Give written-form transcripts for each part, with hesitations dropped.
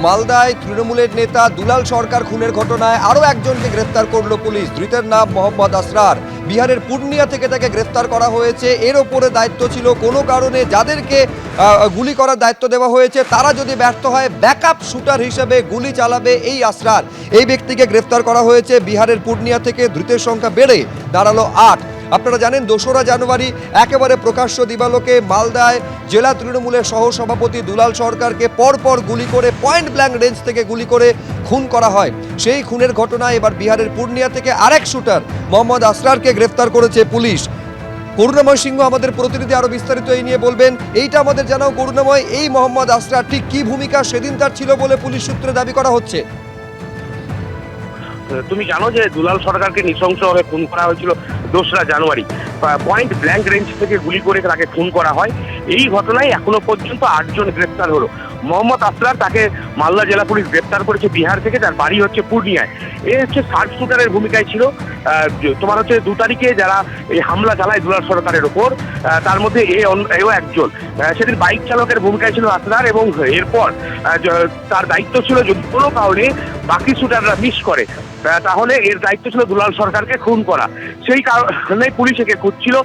মালদায় তৃণমূলের নেতা দুলাল সরকার খুনের ঘটনায় আরও একজনকে গ্রেফতার করল পুলিশ। ধৃতের নাম মোহাম্মদ আসরার। বিহারের পূর্ণিয়া থেকে তাকে গ্রেফতার করা হয়েছে। এর ওপরে দায়িত্ব ছিল কোনো কারণে যাদেরকে গুলি করার দায়িত্ব দেওয়া হয়েছে তারা যদি ব্যর্থ হয় ব্যাকআপ শুটার হিসেবে গুলি চালাবে এই আসরার। এই ব্যক্তিকে গ্রেফতার করা হয়েছে বিহারের পূর্ণিয়া থেকে। ধৃতের সংখ্যা বেড়ে দাঁড়ালো ৮। আপনারা জানেন ২রা জানুয়ারি একেবারে প্রকাশ্য দিবালোকে মালদায় জেলা তৃণমূলের সহসভাপতি দুলাল সরকারকে পরপর গুলি করে পয়েন্ট ব্ল্যাঙ্ক রেঞ্জ থেকে গুলি করে খুন করা হয়। সেই খুনের ঘটনায় এবার বিহারের পূর্ণিয়া থেকে আরেক শুটার মোহাম্মদ আসরারকে গ্রেফতার করেছে পুলিশ। করুণাময় সিংহ আমাদের প্রতিনিধি আরো বিস্তারিত এই নিয়ে বলবেন। এইটা আমাদের জানাও করুণাময়, এই মোহাম্মদ আসরার ঠিক কি ভূমিকা সেদিন তার ছিল বলে পুলিশ সূত্রে দাবি করা হচ্ছে? তুমি জানো যে দুলাল সরকারকে নৃশংসভাবে খুন করা হয়েছিল ২রা জানুয়ারি। পয়েন্ট ব্ল্যাঙ্ক রেঞ্জ থেকে গুলি করে তাকে খুন করা হয়। এই ঘটনায় এখনো পর্যন্ত ৮ জন গ্রেফতার হলো। মোহাম্মদ আসরার তাকে মালদা জেলা পুলিশ গ্রেফতার করেছে বিহার থেকে। তার বাড়ি হচ্ছে পূর্ণিয়ায়। এ হচ্ছে শার্প শুটারের ভূমিকায় ছিল। তোমার হচ্ছে ২ তারিখে যারা এই হামলা চালায় দুলাল সরকারের ওপর, তার মধ্যে এও একজন। সেদিন বাইক চালকের ভূমিকায় ছিল আসরার এবং এরপর তার দায়িত্ব ছিল যদি কোনো কারণে বাকি শুটাররা মিস করে তাহলে এর দায়িত্ব ছিল দুলাল সরকারকে খুন করা। সেই কারণে পুলিশ একে খুঁজছিল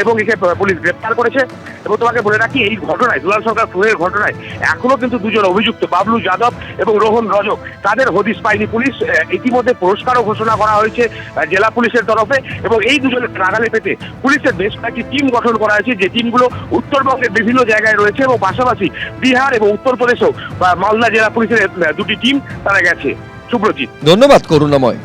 এবং একে পুলিশ গ্রেপ্তার করেছে। এবং তোমাকে বলে রাখি, এই ঘটনায় দুলাল সরকার খুনের ঘটনায় এখনো কিন্তু ২ জন অভিযুক্ত বাবলু যাদব এবং রোহন রজক তাদের হদিশ পায়নি পুলিশ। ইতিমধ্যে পুরস্কারও ঘোষণা করা হয়েছে জেলা পুলিশের তরফে এবং এই ২ জনের নাগালে পেতে পুলিশের বেশ কয়েকটি টিম গঠন করা হয়েছে, যে টিমগুলো উত্তরবঙ্গের বিভিন্ন জায়গায় রয়েছে এবং পাশাপাশি বিহার এবং উত্তরপ্রদেশেও মালদা জেলা পুলিশের ২টি টিম তারা গেছে। সুব্রজিৎ, ধন্যবাদ করুণাময়।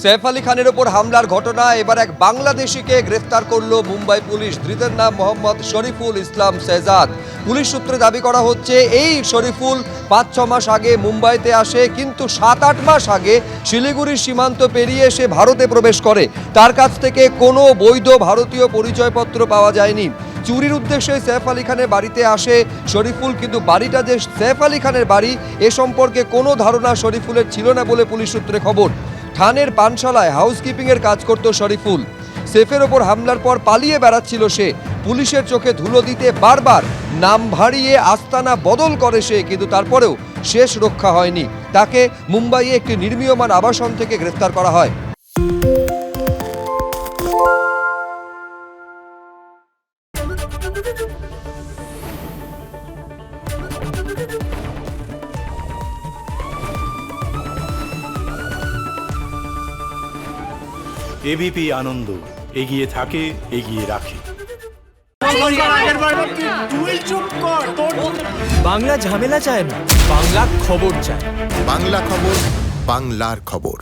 সৈফ আলী খানের ওপর হামলার ঘটনা এবার এক বাংলাদেশিকে গ্রেফতার করলো মুম্বাই পুলিশ। ধৃতের নাম মোহাম্মদ শরীফুল ইসলাম শেহজাদ। পুলিশ সূত্রে দাবি করা হচ্ছে এই শরীফুল ৫-৬ মাস আগে মুম্বাইতে আসে, কিন্তু ৭-৮ মাস আগে শিলিগুড়ির সীমান্ত পেরিয়ে সে ভারতে প্রবেশ করে। তার কাছ থেকে কোনো বৈধ ভারতীয় পরিচয়পত্র পাওয়া যায়নি। চুরির উদ্দেশ্যে সৈফ আলী খানের বাড়িতে আসে শরীফুল, কিন্তু বাড়িটা যে সৈফ আলী খানের বাড়ি এ সম্পর্কে কোনো ধারণা শরীফুলের ছিল না বলে পুলিশ সূত্রে খবর। থানের পানশালায় হাউসকিপিংয়ের কাজ করত শরীফুল। সেফের ওপর হামলার পর পালিয়ে বেড়াচ্ছিল সে। পুলিশের চোখে ধুলো দিতে বারবার নাম ভাড়িয়ে আস্তানা বদল করে সে, কিন্তু তারপরেও শেষ রক্ষা হয়নি। তাকে মুম্বাইয়ে একটি নির্মীয়মান আবাসন থেকে গ্রেফতার করা হয়। এবিপি আনন্দ, এগিয়ে থাকে, এগিয়ে রাখে। বাংলা ঝামেলা চায় না, বাংলা খবর চায়। বাংলা খবর, বাংলার খবর।